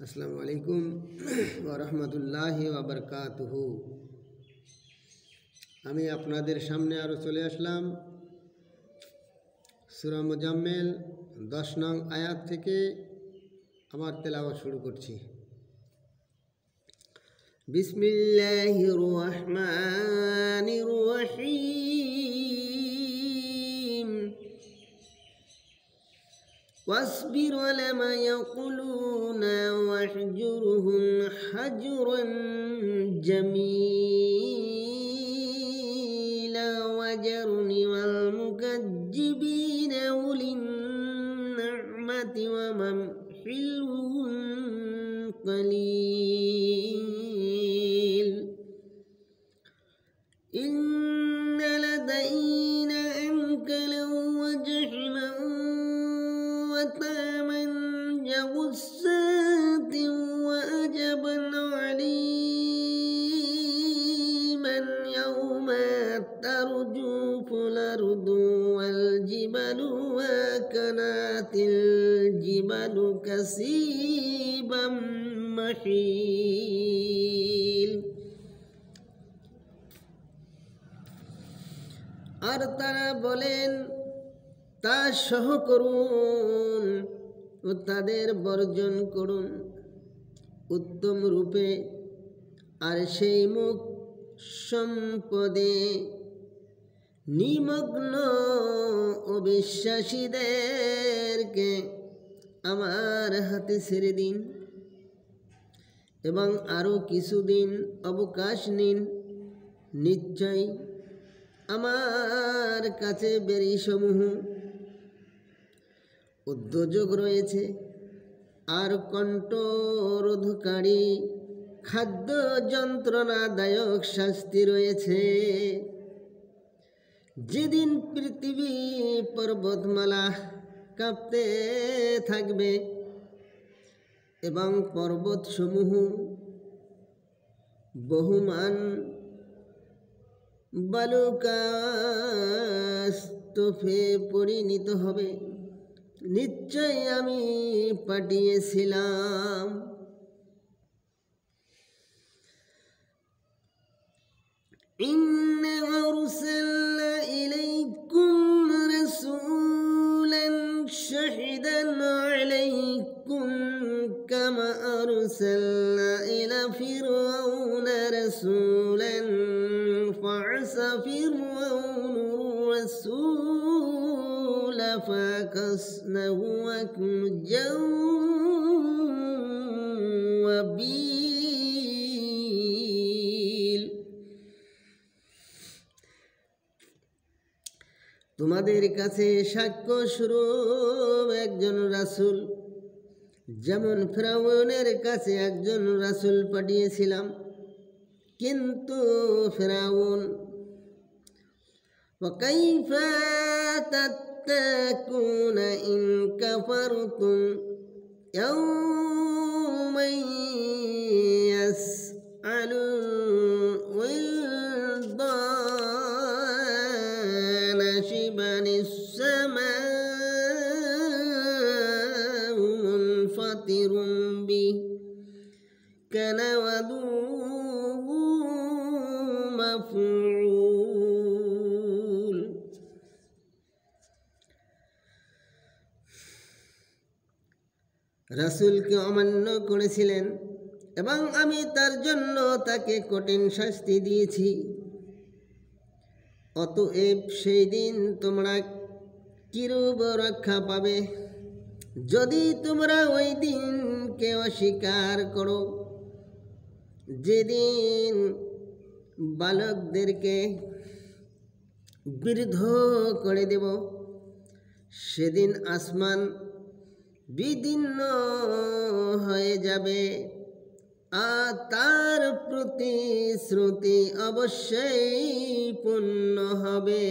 আসসালামু আলাইকুম ওয়া রাহমাতুল্লাহি ওয়া বারাকাতুহু। আমি আপনাদের সামনে আরও চলে আসলাম সূরা মুজাম্মিল 10 নং আয়াত থেকে আমার তেলাওয়াত শুরু করছি। বিসমিল্লাহির রহমানির রহিম। واصبر على ما يقولون واهجرهم هجرا جميلا وذرني والمكذبين أولي النعمة ومهلهم قليل إن لدينا أنكلا وجحيما وطعما غصات وعجبا عليما يوم ترجف الأرض والجبال وكانت الجبال كثيبا مهيل। আর তারা বলেন, তা সহ করুন ও তাদের বর্জন করুন উত্তম রূপে, আর সেই মুখ সম্পদে নিমগ্ন অবিশ্বাসীদেরকে আমার হাতে ছেড়ে দিন এবং আরও কিছুদিন অবকাশ নিন। নিশ্চয় আমার কাছে বেরিসমূহ উদ্যোগ রয়েছে আর কণ্ঠরোধকারী খাদ্য যন্ত্রণাদায়ক শাস্তি রয়েছে। যেদিন পৃথিবী পর্বতমালা কাঁপতে থাকবে এবং পর্বতসমূহ বহুমান বালুকাস্তূপে পরিণত হবে। নিশ্চয় আমি পাঠিয়েছিলাম ইন্না আরসালনা ইলাইকুম রাসূলান শাহিদান আলাইকুম কামা আরসালনা ইলা ফিরআউনা রাসূলান ফাআসা ফিরআউনুর রাসূল فأخذناه أخذا وبيل। তোমাদের কাছে সাক্ষ্য স্বরূপ একজন রাসূল, যেমন ফিরআউনের কাছে একজন রাসূল পাঠিয়েছিলাম, কিন্তু ফিরআউন وكيف تتقون إن كفرتم يوما يسأل الولدان شبن السماء منفطر به كان وعده مفعول। রাসূলকে অমান্য করেছিলেন এবং আমি তার জন্য তাকে কঠিন শাস্তি দিয়েছি। অতএব সেই দিন তোমরা কিরূপ রক্ষা পাবে যদি তোমরা ওই দিনকে অস্বীকার করো, যেদিন বালকদেরকে বৃদ্ধ করে দেব। সেদিন আসমান বিদীর্ণ হয়ে যাবে আর তার প্রতিশ্রুতি অবশ্যই পূর্ণ হবে।